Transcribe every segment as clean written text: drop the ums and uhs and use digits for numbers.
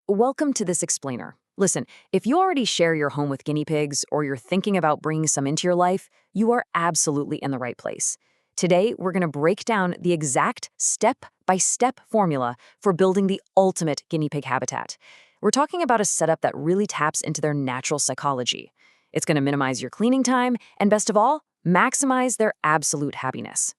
Welcome to this explainer. Listen, if you already share your home with guinea pigs or you're thinking about bringing some into your life, you are absolutely in the right place. Today, we're going to break down the exact step-by-step formula for building the ultimate guinea pig habitat. We're talking about a setup that really taps into their natural psychology. It's going to minimize your cleaning time and, best of all, maximize their absolute happiness.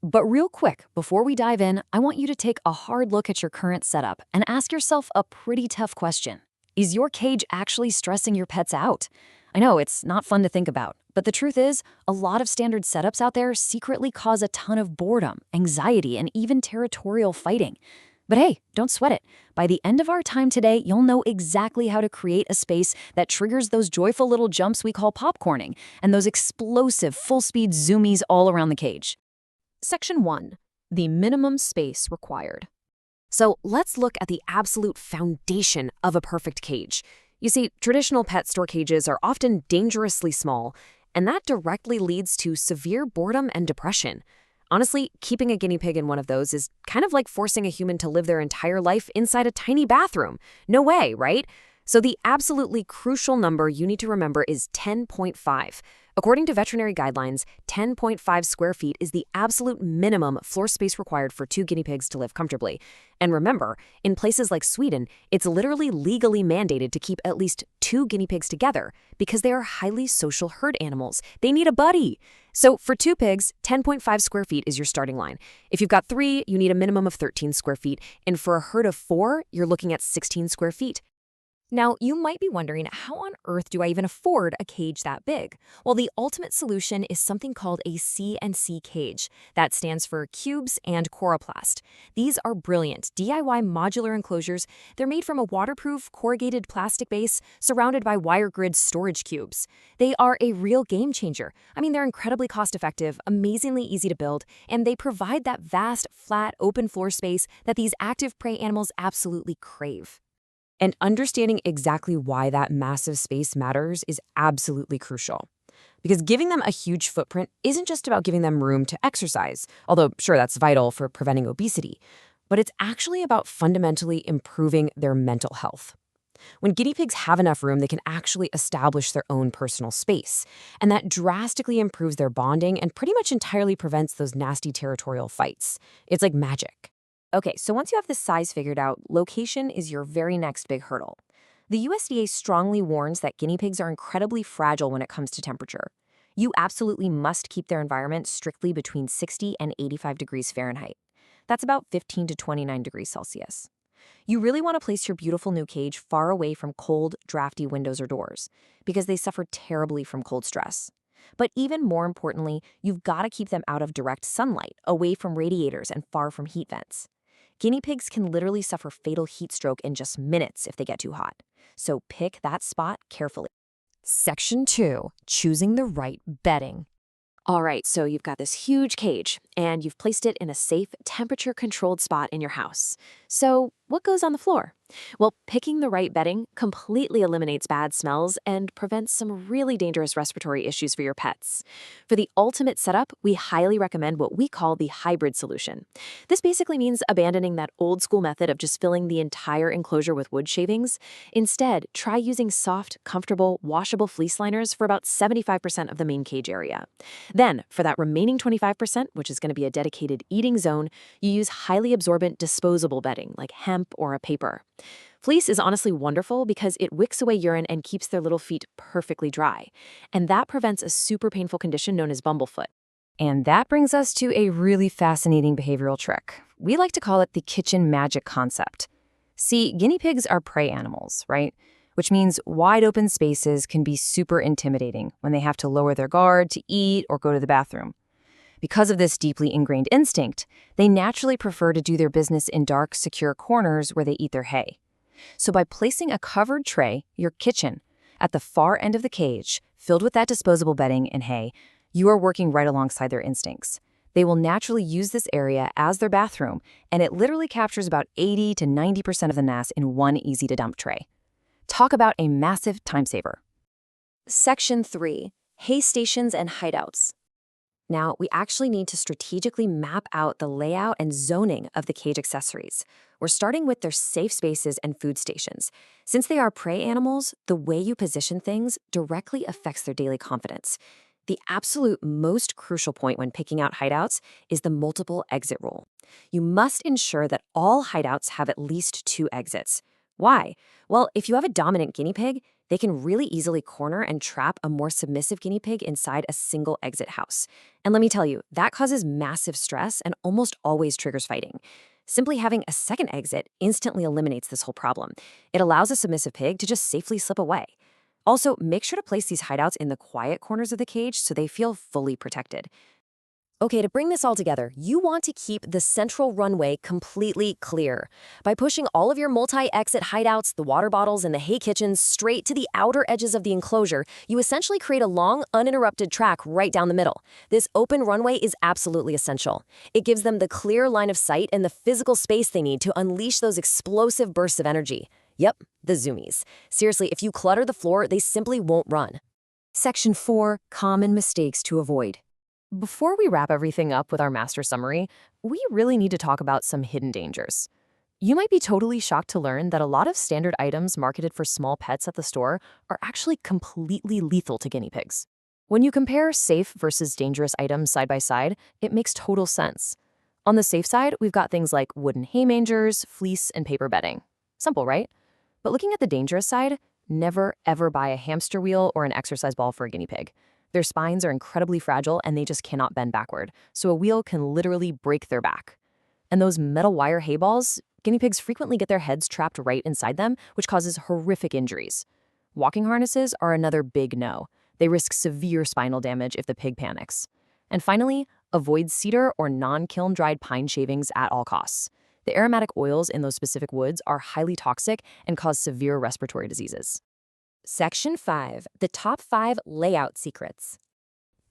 But real quick, before we dive in, I want you to take a hard look at your current setup and ask yourself a pretty tough question. Is your cage actually stressing your pets out? I know it's not fun to think about, but the truth is, a lot of standard setups out there secretly cause a ton of boredom, anxiety, and even territorial fighting. But hey, don't sweat it. By the end of our time today, you'll know exactly how to create a space that triggers those joyful little jumps we call popcorning and those explosive full-speed zoomies all around the cage. Section 1. The minimum space required. So let's look at the absolute foundation of a perfect cage. You see, traditional pet store cages are often dangerously small, and that directly leads to severe boredom and depression. Honestly, keeping a guinea pig in one of those is kind of like forcing a human to live their entire life inside a tiny bathroom. No way, right? So the absolutely crucial number you need to remember is 10.5. According to veterinary guidelines, 10.5 square feet is the absolute minimum floor space required for 2 guinea pigs to live comfortably. And remember, in places like Sweden, it's literally legally mandated to keep at least 2 guinea pigs together because they are highly social herd animals. They need a buddy. So for 2 pigs, 10.5 square feet is your starting line. If you've got 3, you need a minimum of 13 square feet. And for a herd of 4, you're looking at 16 square feet. Now, you might be wondering, how on earth do I even afford a cage that big? Well, the ultimate solution is something called a C&C cage. That stands for Cubes and Coroplast. These are brilliant DIY modular enclosures. They're made from a waterproof, corrugated plastic base surrounded by wire grid storage cubes. They are a real game changer. I mean, they're incredibly cost-effective, amazingly easy to build, and they provide that vast, flat, open floor space that these active prey animals absolutely crave. And understanding exactly why that massive space matters is absolutely crucial. Because giving them a huge footprint isn't just about giving them room to exercise, although sure, that's vital for preventing obesity, but it's actually about fundamentally improving their mental health. When guinea pigs have enough room, they can actually establish their own personal space, and that drastically improves their bonding and pretty much entirely prevents those nasty territorial fights. It's like magic. Okay, so once you have the size figured out, location is your very next big hurdle. The USDA strongly warns that guinea pigs are incredibly fragile when it comes to temperature. You absolutely must keep their environment strictly between 60 and 85 degrees Fahrenheit. That's about 15 to 29 degrees Celsius. You really want to place your beautiful new cage far away from cold, drafty windows or doors, because they suffer terribly from cold stress. But even more importantly, you've got to keep them out of direct sunlight, away from radiators and far from heat vents. Guinea pigs can literally suffer fatal heat stroke in just minutes if they get too hot. So pick that spot carefully. Section 2, choosing the right bedding. All right, so you've got this huge cage, and you've placed it in a safe, temperature-controlled spot in your house. So what goes on the floor? Well, picking the right bedding completely eliminates bad smells and prevents some really dangerous respiratory issues for your pets. For the ultimate setup, we highly recommend what we call the hybrid solution. This basically means abandoning that old-school method of just filling the entire enclosure with wood shavings. Instead, try using soft, comfortable, washable fleece liners for about 75% of the main cage area. Then, for that remaining 25%, which is going to be a dedicated eating zone, you use highly absorbent disposable bedding like hemp or a paper. Fleece is honestly wonderful because it wicks away urine and keeps their little feet perfectly dry. And that prevents a super painful condition known as bumblefoot. And that brings us to a really fascinating behavioral trick. We like to call it the kitchen magic concept. See, guinea pigs are prey animals, right? Which means wide open spaces can be super intimidating when they have to lower their guard to eat or go to the bathroom. Because of this deeply ingrained instinct, they naturally prefer to do their business in dark, secure corners where they eat their hay. So by placing a covered tray, your kitchen, at the far end of the cage, filled with that disposable bedding and hay, you are working right alongside their instincts. They will naturally use this area as their bathroom, and it literally captures about 80 to 90% of the mass in one easy-to-dump tray. Talk about a massive time saver. Section 3. Hay stations and hideouts. Now, we actually need to strategically map out the layout and zoning of the cage accessories. We're starting with their safe spaces and food stations. Since they are prey animals, the way you position things directly affects their daily confidence. The absolute most crucial point when picking out hideouts is the multiple exit rule. You must ensure that all hideouts have at least 2 exits. Why? Well, if you have a dominant guinea pig, they can really easily corner and trap a more submissive guinea pig inside a single exit house. And let me tell you, that causes massive stress and almost always triggers fighting. Simply having a second exit instantly eliminates this whole problem. It allows a submissive pig to just safely slip away. Also, make sure to place these hideouts in the quiet corners of the cage so they feel fully protected. Okay, to bring this all together, you want to keep the central runway completely clear. By pushing all of your multi-exit hideouts, the water bottles, and the hay kitchens straight to the outer edges of the enclosure, you essentially create a long, uninterrupted track right down the middle. This open runway is absolutely essential. It gives them the clear line of sight and the physical space they need to unleash those explosive bursts of energy. Yep, the zoomies. Seriously, if you clutter the floor, they simply won't run. Section 4, Common Mistakes to Avoid. Before we wrap everything up with our master summary, we really need to talk about some hidden dangers. You might be totally shocked to learn that a lot of standard items marketed for small pets at the store are actually completely lethal to guinea pigs. When you compare safe versus dangerous items side by side, it makes total sense. On the safe side, we've got things like wooden hay mangers, fleece, and paper bedding. Simple, right? But looking at the dangerous side, never ever buy a hamster wheel or an exercise ball for a guinea pig. Their spines are incredibly fragile and they just cannot bend backward, so a wheel can literally break their back. And those metal wire hay balls, guinea pigs frequently get their heads trapped right inside them, which causes horrific injuries. Walking harnesses are another big no. They risk severe spinal damage if the pig panics. And finally, avoid cedar or non-kiln-dried pine shavings at all costs. The aromatic oils in those specific woods are highly toxic and cause severe respiratory diseases. Section 5, the top 5 layout secrets.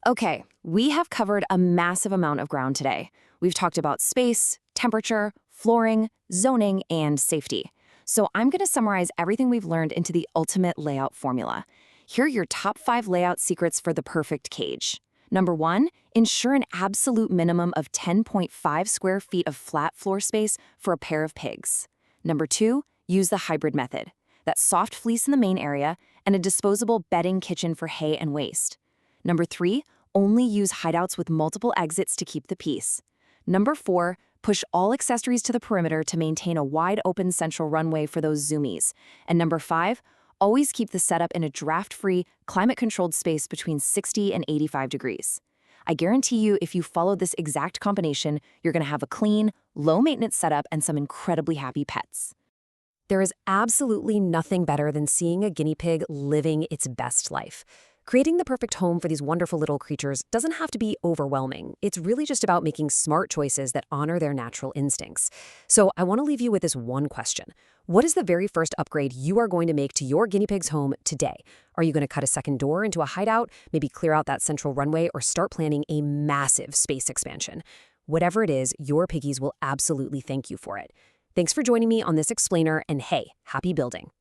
Okay, we have covered a massive amount of ground today. We've talked about space, temperature, flooring, zoning, and safety. So I'm going to summarize everything we've learned into the ultimate layout formula. Here are your top 5 layout secrets for the perfect cage. Number 1, ensure an absolute minimum of 10.5 square feet of flat floor space for a pair of pigs. Number 2, use the hybrid method. That's soft fleece in the main area, and a disposable bedding kitchen for hay and waste. Number 3, only use hideouts with multiple exits to keep the peace. Number 4, push all accessories to the perimeter to maintain a wide open central runway for those zoomies. And number 5, always keep the setup in a draft-free, climate-controlled space between 60 and 85 degrees. I guarantee you, if you follow this exact combination, you're going to have a clean, low-maintenance setup and some incredibly happy pets. There is absolutely nothing better than seeing a guinea pig living its best life. Creating the perfect home for these wonderful little creatures doesn't have to be overwhelming. It's really just about making smart choices that honor their natural instincts. So I want to leave you with this one question. What is the very first upgrade you are going to make to your guinea pig's home today? Are you going to cut a second door into a hideout, maybe clear out that central runway, or start planning a massive space expansion? Whatever it is, your piggies will absolutely thank you for it. Thanks for joining me on this explainer, and hey, happy building.